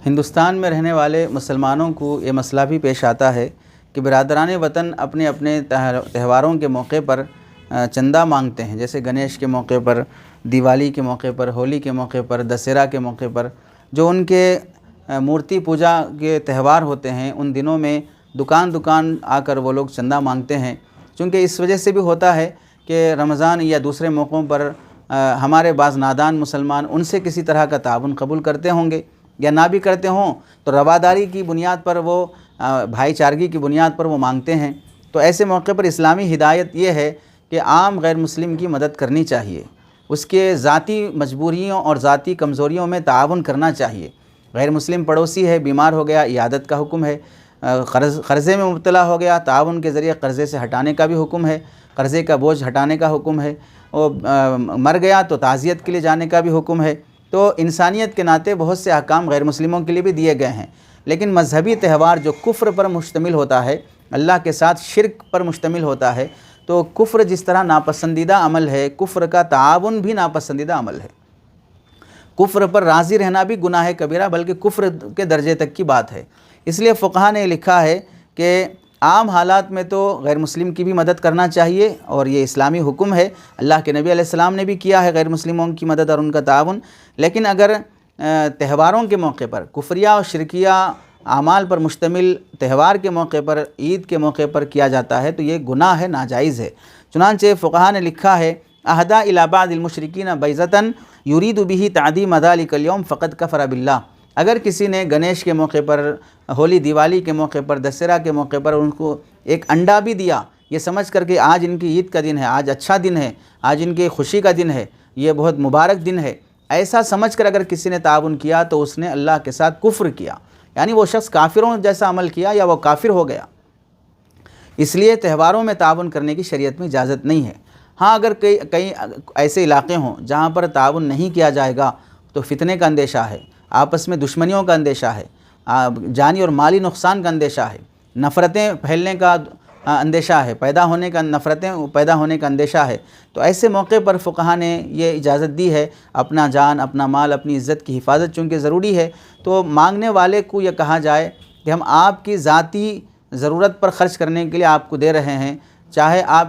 ہندوستان میں رہنے والے مسلمانوں کو یہ مسئلہ بھی پیش آتا ہے کہ برادران وطن اپنے اپنے تہواروں کے موقع پر چندہ مانگتے ہیں، جیسے گنیش کے موقع پر، دیوالی کے موقع پر، ہولی کے موقع پر، دسہرہ کے موقع پر، جو ان کے مورتی پوجا کے تہوار ہوتے ہیں ان دنوں میں دکان دکان آ کر وہ لوگ چندہ مانگتے ہیں۔ چونکہ اس وجہ سے بھی ہوتا ہے کہ رمضان یا دوسرے موقعوں پر ہمارے بعض نادان مسلمان ان سے کسی طرح کا تعاون قبول کرتے ہوں گے، یا نہ بھی کرتے ہوں تو رواداری کی بنیاد پر وہ بھائی چارگی کی بنیاد پر وہ مانگتے ہیں۔ تو ایسے موقع پر اسلامی ہدایت یہ ہے کہ عام غیر مسلم کی مدد کرنی چاہیے، اس کے ذاتی مجبوریوں اور ذاتی کمزوریوں میں تعاون کرنا چاہیے۔ غیر مسلم پڑوسی ہے، بیمار ہو گیا، عیادت کا حکم ہے، قرضے میں مبتلا ہو گیا، تعاون کے ذریعے قرضے سے ہٹانے کا بھی حکم ہے، قرضے کا بوجھ ہٹانے کا حکم ہے، اور مر گیا تو تعزیت کے لیے جانے کا بھی حکم ہے۔ تو انسانیت کے ناطے بہت سے احکام غیر مسلموں کے لیے بھی دیے گئے ہیں، لیکن مذہبی تہوار جو کفر پر مشتمل ہوتا ہے، اللہ کے ساتھ شرک پر مشتمل ہوتا ہے، تو کفر جس طرح ناپسندیدہ عمل ہے، کفر کا تعاون بھی ناپسندیدہ عمل ہے۔ کفر پر راضی رہنا بھی گناہ کبیرہ بلکہ کفر کے درجے تک کی بات ہے۔ اس لیے فقہا نے لکھا ہے کہ عام حالات میں تو غیر مسلم کی بھی مدد کرنا چاہیے، اور یہ اسلامی حکم ہے، اللہ کے نبی علیہ السلام نے بھی کیا ہے غیر مسلموں کی مدد اور ان کا تعاون۔ لیکن اگر تہواروں کے موقع پر، کفریہ اور شرکیہ اعمال پر مشتمل تہوار کے موقع پر، عید کے موقع پر کیا جاتا ہے تو یہ گناہ ہے، ناجائز ہے۔ چنانچہ فقہا نے لکھا ہے اہدیٰ الی بعض المشرکین بیضۃ یرید بہ تعظیم ذلک الیوم فقد کفر باللہ۔ اگر کسی نے گنیش کے موقع پر، ہولی دیوالی کے موقع پر، دسہرہ کے موقع پر ان کو ایک انڈا بھی دیا، یہ سمجھ کر کہ آج ان کی عید کا دن ہے، آج اچھا دن ہے، آج ان کی خوشی کا دن ہے، یہ بہت مبارک دن ہے، ایسا سمجھ کر اگر کسی نے تعاون کیا تو اس نے اللہ کے ساتھ کفر کیا، یعنی وہ شخص کافروں جیسا عمل کیا یا وہ کافر ہو گیا۔ اس لیے تہواروں میں تعاون کرنے کی شریعت میں اجازت نہیں ہے۔ ہاں اگر کئی ایسے علاقے ہوں جہاں پر تعاون نہیں کیا جائے گا تو فتنے کا اندیشہ ہے، آپس میں دشمنیوں کا اندیشہ ہے، جانی اور مالی نقصان کا اندیشہ ہے، نفرتیں پھیلنے کا اندیشہ ہے، نفرتیں پیدا ہونے کا اندیشہ ہے، تو ایسے موقع پر فقہا نے یہ اجازت دی ہے، اپنا جان، اپنا مال، اپنی عزت کی حفاظت چونکہ ضروری ہے، تو مانگنے والے کو یہ کہا جائے کہ ہم آپ کی ذاتی ضرورت پر خرچ کرنے کے لیے آپ کو دے رہے ہیں، چاہے آپ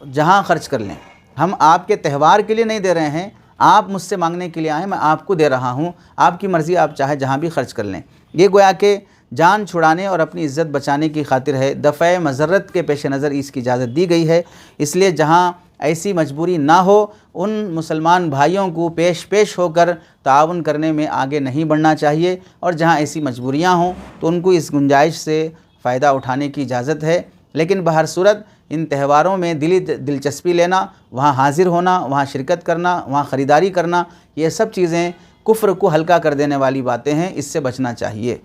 جہاں خرچ کر لیں، ہم آپ کے تہوار کے لیے نہیں دے رہے ہیں، آپ مجھ سے مانگنے کے لیے آئیں، میں آپ کو دے رہا ہوں، آپ کی مرضی، آپ چاہے جہاں بھی خرچ کر لیں۔ یہ گویا کہ جان چھڑانے اور اپنی عزت بچانے کی خاطر ہے، دفع مضرت کے پیش نظر اس کی اجازت دی گئی ہے۔ اس لیے جہاں ایسی مجبوری نہ ہو ان مسلمان بھائیوں کو پیش ہو کر تعاون کرنے میں آگے نہیں بڑھنا چاہیے، اور جہاں ایسی مجبوریاں ہوں تو ان کو اس گنجائش سے فائدہ اٹھانے کی اجازت ہے۔ لیکن بہر صورت ان تہواروں میں دلچسپی لینا، وہاں حاضر ہونا، وہاں شرکت کرنا، وہاں خریداری کرنا، یہ سب چیزیں کفر کو ہلکا کر دینے والی باتیں ہیں، اس سے بچنا چاہیے۔